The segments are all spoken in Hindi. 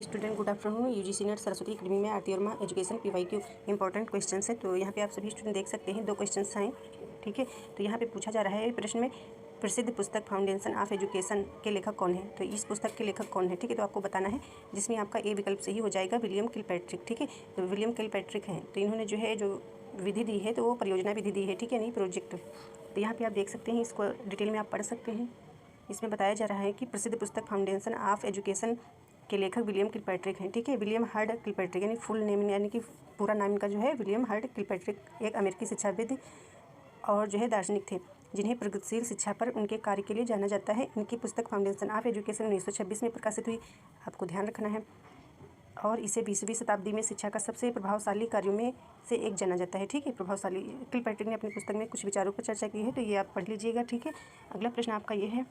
Student good afternoon. UGC NET Saraswati academy में Aarti Verma education PYQ important question है। तो यहाँ पे आप सभी स्टूडेंट देख सकते हैं 2 क्वेश्चन हैं, ठीक है। तो यहाँ पे पूछा जा रहा है प्रश्न में प्रसिद्ध पुस्तक फाउंडेशन ऑफ एजुकेशन के लेखक कौन है। तो इस पुस्तक के लेखक कौन है, ठीक है। तो आपको बताना है, जिसमें आपका ए विकल्प सही हो जाएगा, विलियम किलपैट्रिक, ठीक है। तो विलियम किलपैट्रिक हैं। तो इन्होंने जो विधि दी है तो वो परियोजना विधि दी है, ठीक है, नहीं प्रोजेक्ट। तो यहाँ पर आप देख सकते हैं, इसको डिटेल में आप पढ़ सकते हैं। इसमें बताया जा रहा है कि प्रसिद्ध पुस्तक फाउंडेशन ऑफ एजुकेशन के लेखक विलियम किलपैट्रिक हैं, ठीक है। विलियम हर्ड किलपैट्रिक यानी फुल नेम यानी कि पूरा नाम इनका जो है विलियम हर्ड किलपैट्रिक एक अमेरिकी शिक्षाविद और जो है दार्शनिक थे, जिन्हें प्रगतिशील शिक्षा पर उनके कार्य के लिए जाना जाता है। इनकी पुस्तक फाउंडेशन ऑफ एजुकेशन 1926 में प्रकाशित हुई, आपको ध्यान रखना है। और इसे 20वीं शताब्दी में शिक्षा का सबसे प्रभावशाली कार्यों में से एक जाना जाता है, ठीक है। प्रभावशाली किलपैट्रिक ने अपनी पुस्तक में कुछ विचारों पर चर्चा की है, तो ये आप पढ़ लीजिएगा, ठीक है। अगला प्रश्न आपका ये है,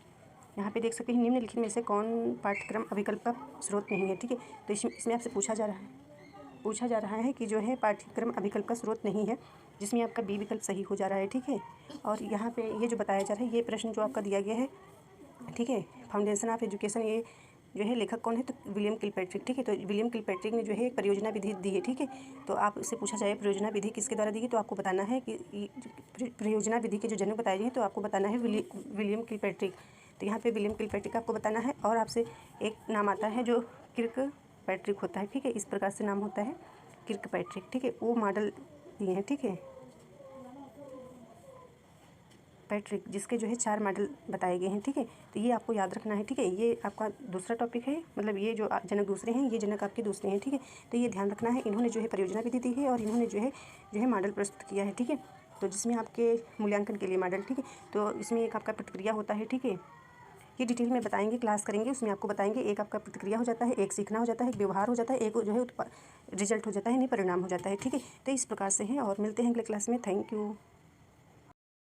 यहाँ पे देख सकते हैं, निम्नलिखित में से कौन पाठ्यक्रम अभिकल्प का स्रोत नहीं है, ठीक है। तो इसमें आपसे पूछा जा रहा है कि जो है पाठ्यक्रम अभिकल्प का स्रोत नहीं है, जिसमें आपका बी विकल्प सही हो जा रहा है, ठीक है। और यहाँ पे ये जो बताया जा रहा है, ये प्रश्न जो आपका दिया गया है, ठीक है, फाउंडेशन ऑफ एजुकेशन, ये जो है लेखक कौन है, तो विलियम किलपैट्रिक, ठीक है। तो विलियम किलपैट्रिक ने जो है एक परियोजना विधि दी है, ठीक है। तो आप इससे पूछा जाए परियोजना विधि किसके द्वारा दी गई, तो आपको बताना है कि परियोजना विधि के जो जनक बताए गए, तो आपको बताना है विलियम किलपैट्रिक। तो यहाँ पे विलियम किलपैट्रिक आपको बताना है। और आपसे एक नाम आता है जो किर्कपैट्रिक होता है, ठीक है। इस प्रकार से नाम होता है किर्कपैट्रिक, ठीक है। वो मॉडल दिए हैं, ठीक है, पैट्रिक, जिसके जो है 4 मॉडल बताए गए हैं, ठीक है। तो ये आपको याद रखना है, ठीक है। ये आपका दूसरा टॉपिक है, मतलब ये जो जनक दूसरे हैं, ये जनक आपके दूसरे हैं, ठीक है। तो ये ध्यान रखना है, इन्होंने जो है परियोजना विधि दी है और इन्होंने जो है मॉडल प्रस्तुत किया है, ठीक है। तो जिसमें आपके मूल्यांकन के लिए मॉडल, ठीक है। तो इसमें एक आपका प्रतिक्रिया होता है, ठीक है। ये डिटेल में बताएंगे, क्लास करेंगे, उसमें आपको बताएंगे। एक आपका प्रतिक्रिया हो जाता है, एक सीखना हो जाता है, एक व्यवहार हो जाता है, एक जो है रिजल्ट हो जाता है, नहीं परिणाम हो जाता है, ठीक है। तो इस प्रकार से है, और मिलते हैं अगले क्लास में। Thank you.